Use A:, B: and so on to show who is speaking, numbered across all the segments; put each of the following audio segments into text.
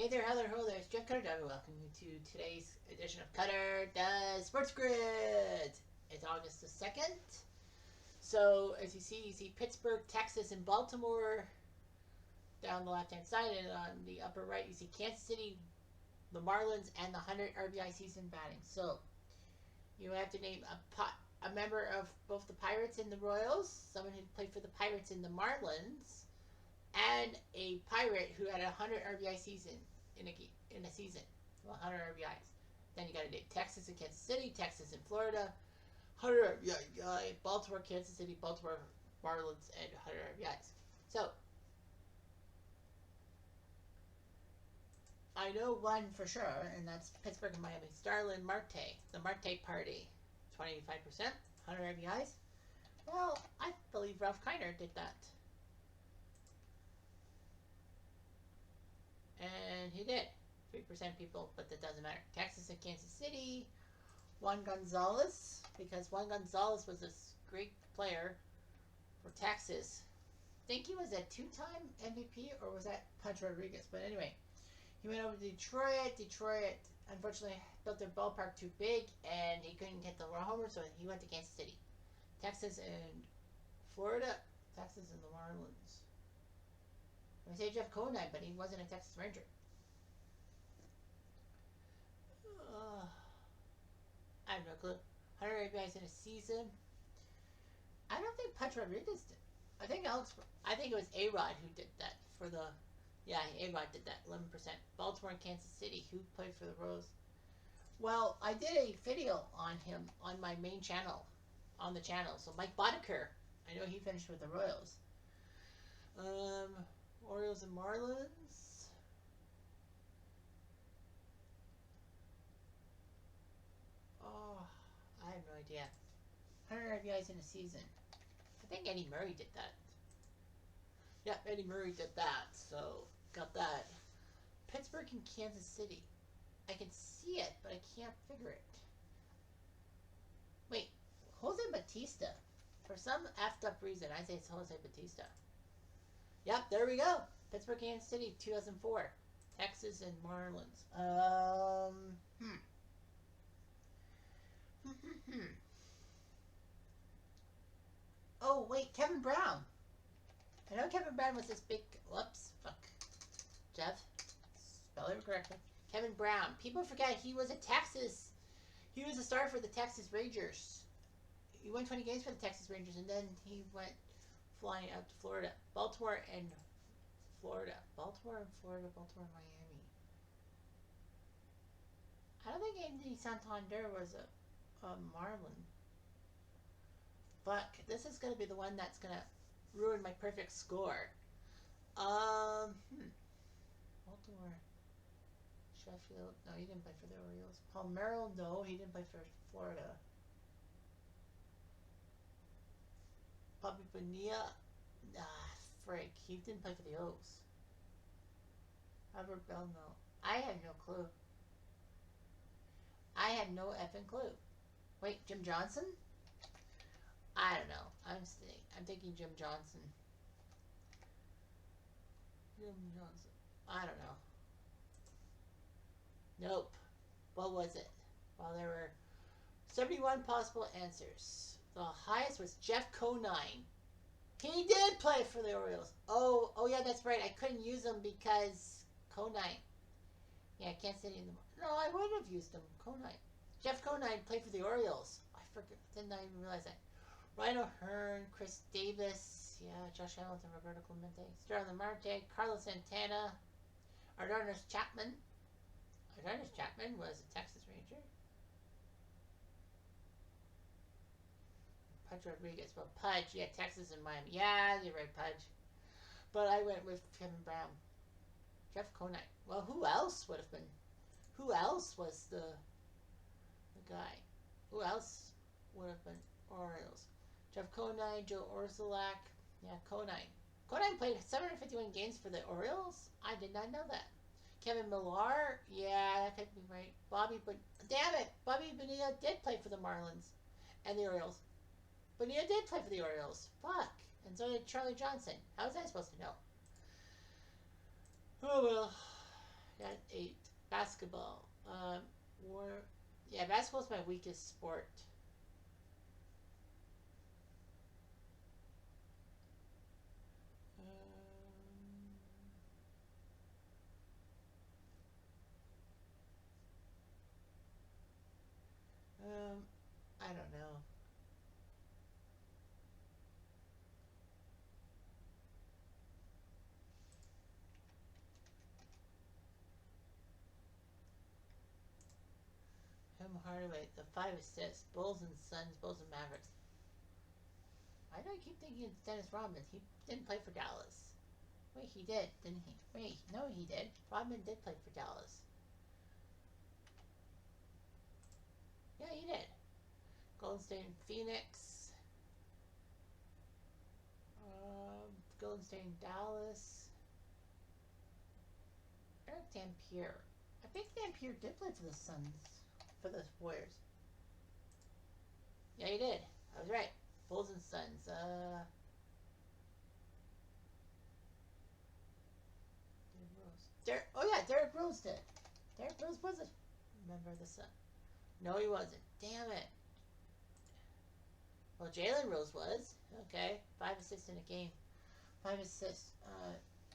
A: Hey there, hello, hello there, it's Jeff Cutter. Welcome to today's edition of Cutter Does Sports Grid. It's August the 2nd. So, as you see Pittsburgh, Texas, and Baltimore down the left hand side, and on the upper right, you see Kansas City, the Marlins, and the 100 RBI season batting. So, you have to name a member of both the Pirates and the Royals, someone who played for the Pirates and the Marlins, and a Pirate who had a 100 RBI season in a season, 100 RBIs. Then you got to do Texas and Kansas City, Texas and Florida, 100 RBI guy, Baltimore, Kansas City, Baltimore Marlins, and 100 RBIs. So I know one for sure, and that's Pittsburgh and Miami. Starlin Marte, the Marte Party, 25%, 100 RBIs. Well, I believe Ralph Kiner did that. And he did. 3% people, but that doesn't matter. Texas and Kansas City, Juan Gonzalez, because Juan Gonzalez was a great player for Texas. I think he was a two-time MVP, or was that Pudge Rodriguez? But anyway, he went over to Detroit. Detroit, unfortunately, built their ballpark too big, and he couldn't hit the homer, so he went to Kansas City. Texas and Florida, Texas and the Marlins. I say Jeff Conine, but he wasn't a Texas Ranger. I have no clue. 100 RBIs in a season. I don't think Pudge Rodriguez did. I think it was A-Rod who did that for the. Yeah, A-Rod did that. 11%. Baltimore and Kansas City. Who played for the Rose? Well, I did a video on him on my main channel, on the channel. So Mike Boddicker, I know he finished with the Royals. Orioles and Marlins. Oh, I have no idea. 100 RBIs in a season. I think Eddie Murray did that. Yep, Eddie Murray did that. So, got that. Pittsburgh and Kansas City. I can see it, but I can't figure it. Wait, Jose Batista. For some effed up reason, I say it's Jose Batista. Yep, there we go. Pittsburgh, Kansas City, 2004. Texas and Marlins. Oh, wait, Kevin Brown. I know Kevin Brown was this big. Whoops, fuck. Jeff, spell it correctly. Kevin Brown. People forget he was a Texas. He was a star for the Texas Rangers. He won 20 games for the Texas Rangers, and then he went flying out to Florida. Baltimore and Florida. Baltimore and Florida. Baltimore and Miami. I don't think Anthony Santander was a Marlin. Fuck. This is going to be the one that's going to ruin my perfect score. Baltimore. Sheffield. No, he didn't play for the Orioles. Palmeiro. No, he didn't play for Florida. Bobby Bonilla. Frick. He didn't play for the Oaks. Albert Bell. No. I have no clue. I have no effing clue. Wait, Jim Johnson? I don't know. I'm thinking Jim Johnson. Jim Johnson. I don't know. Nope. What was it? Well, there were 71 possible answers. The highest was Jeff Conine. He did play for the Orioles. Oh yeah, that's right. I couldn't use him because Conine. Yeah, Kansas City in the. No, I would have used him. Conine. Jeff Conine played for the Orioles. I forgot. Didn't I even realize that? Ryan O'Hearn, Chris Davis, yeah, Josh Hamilton, Roberto Clemente, Starlin Marte, Carlos Santana, Adonis Chapman. Adonis Chapman was a Texas Ranger. Pudge Rodriguez. Well, Pudge, yeah, Texas and Miami. Yeah, you're right, Pudge. But I went with Kevin Brown. Jeff Conine. Well, who else would have been? Who else was the guy? Who else would have been Orioles? Jeff Conine, Joe Orsulak. Yeah, Conine. Conine played 751 games for the Orioles? I did not know that. Kevin Millar? Yeah, that could be right. Damn it! Bobby Bonilla did play for the Marlins and the Orioles. Bonilla did play for the Orioles. Fuck. And so did Charlie Johnson. How was I supposed to know? Oh well. Got 8. Basketball. War. Yeah, basketball's my weakest sport. I don't know. Tim Hardaway, the 5 assists. Bulls and Suns, Bulls and Mavericks. I don't keep thinking it's Dennis Rodman. He didn't play for Dallas. Wait, he did, didn't he? Wait, no, he did. Rodman did play for Dallas. Yeah, he did. Golden State and Phoenix. Golden State and Dallas. Eric Dampier. I think Dampier did play for the Suns. For the Warriors. Yeah, he did. I was right. Bulls and Suns. Oh yeah, Derrick Rose did. Derrick Rose was a member of the Sun. No, he wasn't. Damn it. Well, Jalen Rose was. Okay. 5 assists in a game. 5 assists.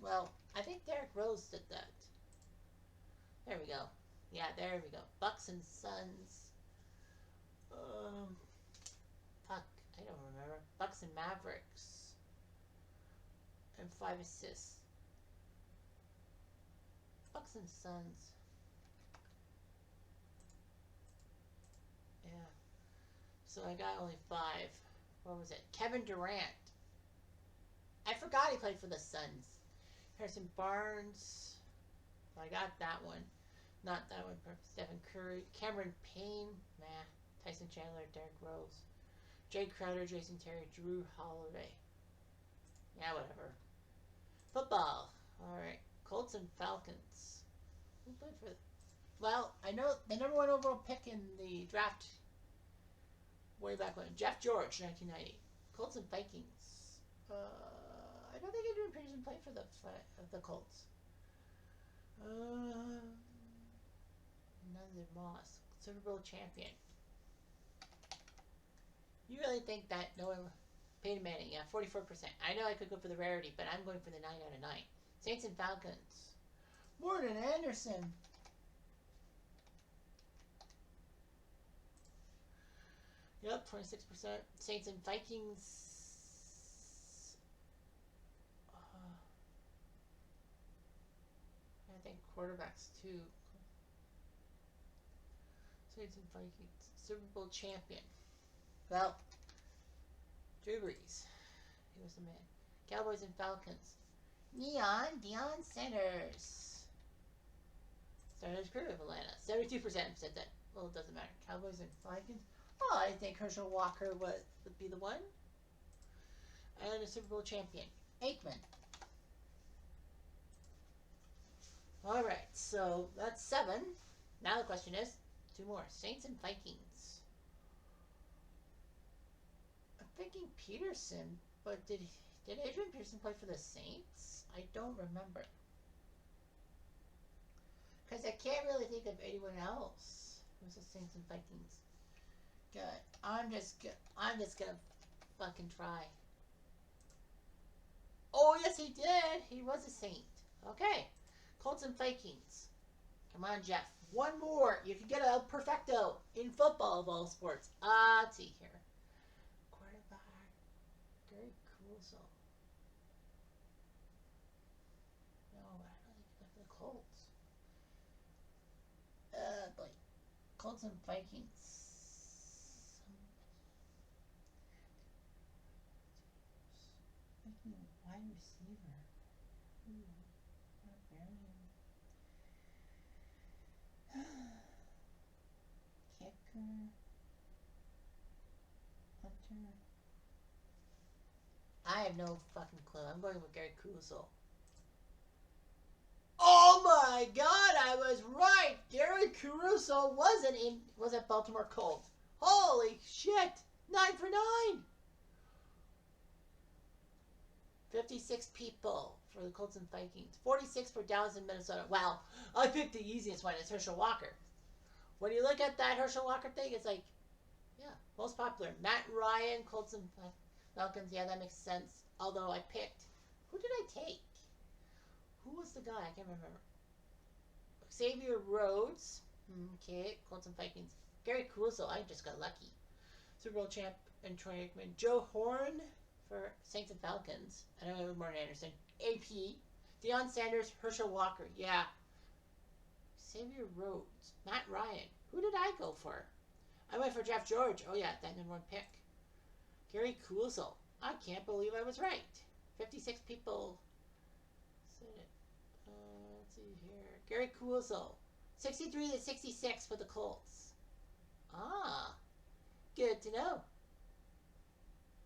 A: Well, I think Derrick Rose did that. There we go. Yeah, there we go. Bucks and Suns. Fuck. I don't remember. Bucks and Mavericks. And 5 assists. Bucks and Suns. Yeah. So I got only 5. What was it? Kevin Durant. I forgot he played for the Suns. Harrison Barnes. I got that one. Not that one. Stephen Curry. Cameron Payne. Nah. Tyson Chandler. Derrick Rose. Jay Crowder. Jason Terry. Drew Holiday. Yeah, whatever. Football. Alright. Colts and Falcons. Who played for... Well, I know the number 1 overall pick in the draft way back when. Jeff George, 1990. Colts and Vikings. I don't think Adrian Peterson played for the Colts. Nunzir Moss, Super Bowl champion. You really think that no one... Peyton Manning, yeah, 44%. I know I could go for the rarity, but I'm going for the 9 out of 9. Saints and Falcons. Morton Anderson. Yep, 26%. Saints and Vikings. I think quarterbacks too. Saints and Vikings. Super Bowl champion. Well, Drew Brees. He was the man. Cowboys and Falcons. Deion Sanders. Started his career with Atlanta. 72% said that. Well, it doesn't matter. Cowboys and Falcons. Oh, I think Herschel Walker would be the one. And a Super Bowl champion. Aikman. Alright, so that's 7. Now the question is, 2 more. Saints and Vikings. I'm thinking Peterson, but did Adrian Peterson play for the Saints? I don't remember. Because I can't really think of anyone else who's the Saints and Vikings. Good. I'm just gonna fucking try. Oh yes, he did. He was a Saint. Okay. Colts and Vikings. Come on, Jeff. 1 more. You can get a perfecto in football of all sports. Let's see here. Quarterback. Gary Kuzo. No, I don't think he played for the Colts. Like Colts and Vikings. Wide receiver. Kicker. Hunter. I have no fucking clue. I'm going with Gary Kuzo. Oh my god, I was right! Gary Caruso was at Baltimore Colts. Holy shit! 9 for 9! 56 people for the Colts and Vikings. 46 for Dallas and Minnesota. Wow, I picked the easiest one. It's Herschel Walker. When you look at that Herschel Walker thing, it's like, yeah, most popular. Matt Ryan, Colts and Falcons. Yeah, that makes sense. Although I picked, who did I take? Who was the guy? I can't remember. Xavier Rhodes. Okay, Colts and Vikings. Gary Kuso. I just got lucky. Super Bowl champ and Troy Aikman. Joe Horn for Saints and Falcons. I know it was Morton Anderson. AP. Deion Sanders. Herschel Walker. Yeah. Xavier Rhodes. Matt Ryan. Who did I go for? I went for Jeff George. Oh yeah, that number one pick. Gary Kuso. I can't believe I was right. 56 people said it. Let's see here. Gary Kuso. 63 to 66 for the Colts. Ah. Good to know.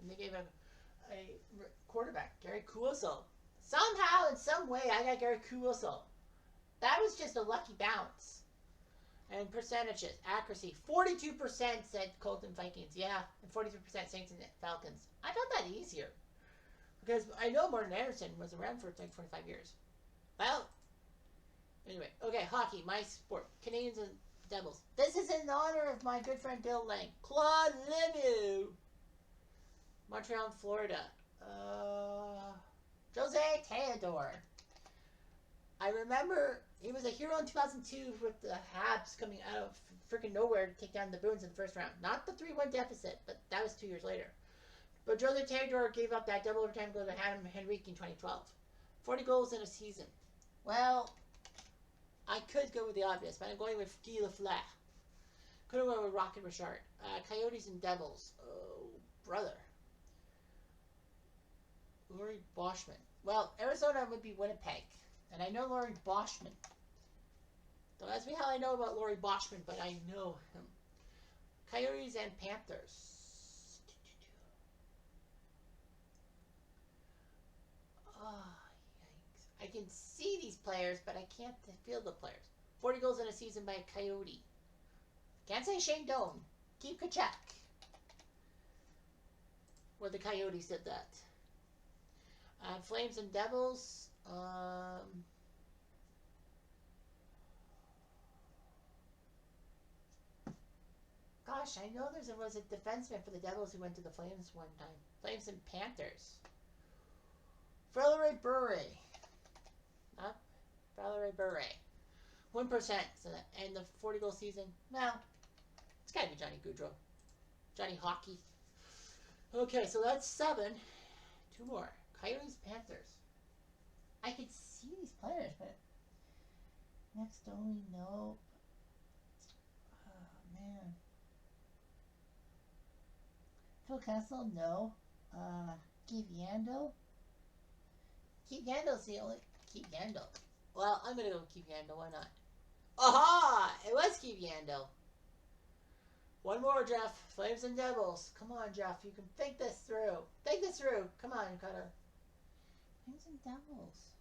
A: And they gave him a quarterback, Gary Kuso. Somehow, in some way, I got Gary Kuso. That was just a lucky bounce. And percentages, accuracy, 42% said Colts and Vikings, yeah, and 43% Saints and Falcons. I found that easier because I know Morton Anderson was around for like 25 years. Well, anyway, okay, hockey, my sport, Canadians and Devils. This is in honor of my good friend Bill Lang, Claude Lemieux, Montreal, Florida. Jose Theodore. I remember he was a hero in 2002 with the Habs coming out of freaking nowhere to take down the Bruins in the first round. Not the 3-1 deficit, but that was 2 years later. But Jose Theodore gave up that double overtime goal to Adam Henrique in 2012. 40 goals in a season. Well, I could go with the obvious, but I'm going with Guy Lafleur. Could have gone with Rocket Richard. Coyotes and Devils. Oh, brother. Laurie Boschman. Well, Arizona would be Winnipeg. And I know Laurie Boschman. Don't ask me how I know about Laurie Boschman, but I know him. Coyotes and Panthers. Oh, yikes. I can see these players, but I can't feel the players. 40 goals in a season by a Coyote. Can't say Shane Doan. Keep Kachuk. Where the Coyotes did that. Flames and Devils. Gosh, I know there was a defenseman for the Devils who went to the Flames one time. Flames and Panthers. Valerie Bure. Not Valerie Bure. 1%. So that, and the 40-goal season. Well, it's got to be Johnny Gaudreau. Johnny Hockey. Okay, so that's 7. 2 more. Coyotes, Panthers. I could see these players, but next only nope. Oh man. Phil Kessel, no. Keith Yandel. Keith Yandel's the only Keith Yandel. Well, I'm gonna go with Keith Yandel, why not? Aha! It was Keith Yandel. One more, Jeff. Flames and Devils. Come on, Jeff. You can think this through. Think this through. Come on, Cutter. Flames and Devils.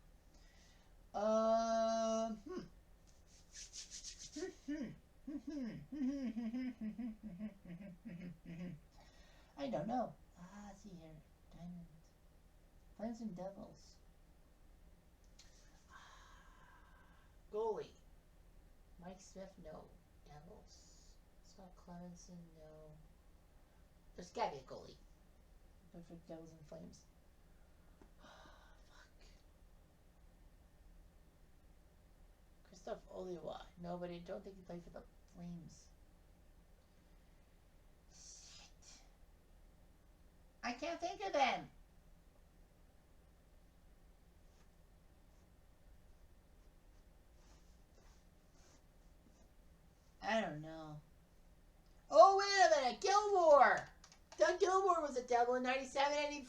A: I don't know. Let's see here. Diamonds. Flames and Devils. Goalie. Mike Smith, no. Devils. Scott Clemenson, no. There's gotta be a goalie. But for Devils and Flames. Fuck. Christophe Oliwa. No, but I don't think he played for the Flames. Shit. I can't think of them. I don't know. Oh, wait a minute. Gilmore. Doug Gilmore was a Devil in 97 and he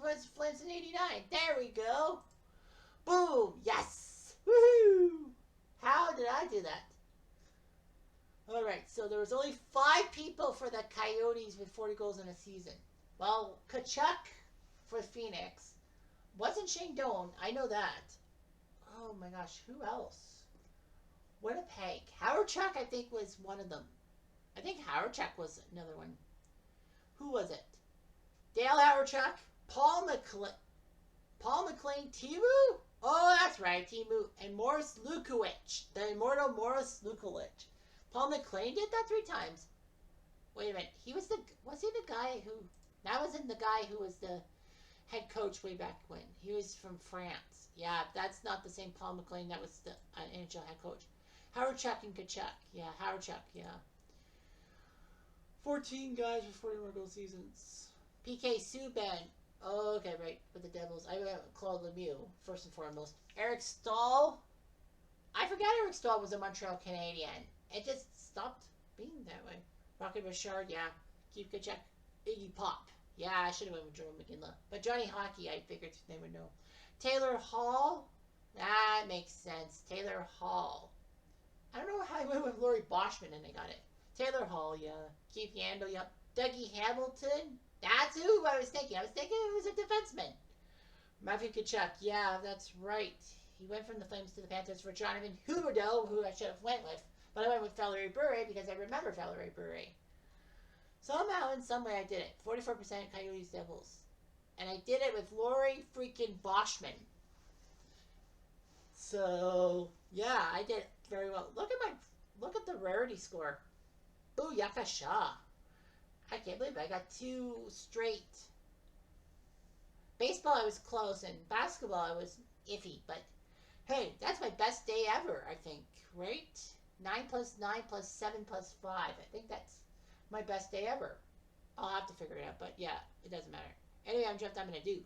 A: was Flames in 89. There we go. Boom. Yes. Woohoo. How did I do that? All right. So there was only 5 people for the Coyotes with 40 goals in a season. Well, Kachuk for Phoenix. Wasn't Shane Doan. I know that. Oh, my gosh. Who else? Winnipeg. Howard Chuck, I think, was one of them. I think Howard Chuck was another one. Who was it? Dale Howard Chuck, Paul McLean. Paul McLean Timu? Oh, that's right, Timu. And Morris Lukowicz. The immortal Morris Lukowicz. Paul McLean did that 3 times. Wait a minute. Was he the guy who... That wasn't the guy who was the head coach way back when. He was from France. Yeah, that's not the same Paul McLean that was the NHL head coach. Howard Chuck and Kachuk. Yeah, Howard Chuck, yeah. 14 guys with 40 more goal seasons. PK Subban. Oh, okay, right. With the Devils. I went with Claude Lemieux, first and foremost. Eric Stahl. I forgot Eric Stahl was a Montreal Canadian. It just stopped being that way. Rocket Richard, yeah. Keith Kachuk. Iggy Pop. Yeah, I should have went with Jerome McGinley. But Johnny Hockey, I figured they would know. Taylor Hall. That makes sense. Taylor Hall. I don't know how I went with Laurie Boschman and I got it. Taylor Hall, yeah. Keith Yandel, yep. Dougie Hamilton. That's who I was thinking. I was thinking it was a defenseman. Matthew Kachuk, yeah, that's right. He went from the Flames to the Panthers for Jonathan Huberdeau, who I should have went with. But I went with Valerie Bure because I remember Valerie Bure. Somehow, in some way, I did it. 44% Coyotes Devils. And I did it with Laurie freaking Boschman. So, yeah, I did very well. Look at the rarity score. Ooh, Yaka Shah. I can't believe it. I got 2 straight. Baseball, I was close, and basketball, I was iffy. But, hey, that's my best day ever, I think, right? 9 plus 9 plus 7 plus 5. I think that's my best day ever. I'll have to figure it out, but yeah, it doesn't matter. Anyway, I'm Jeff Diamond. I do.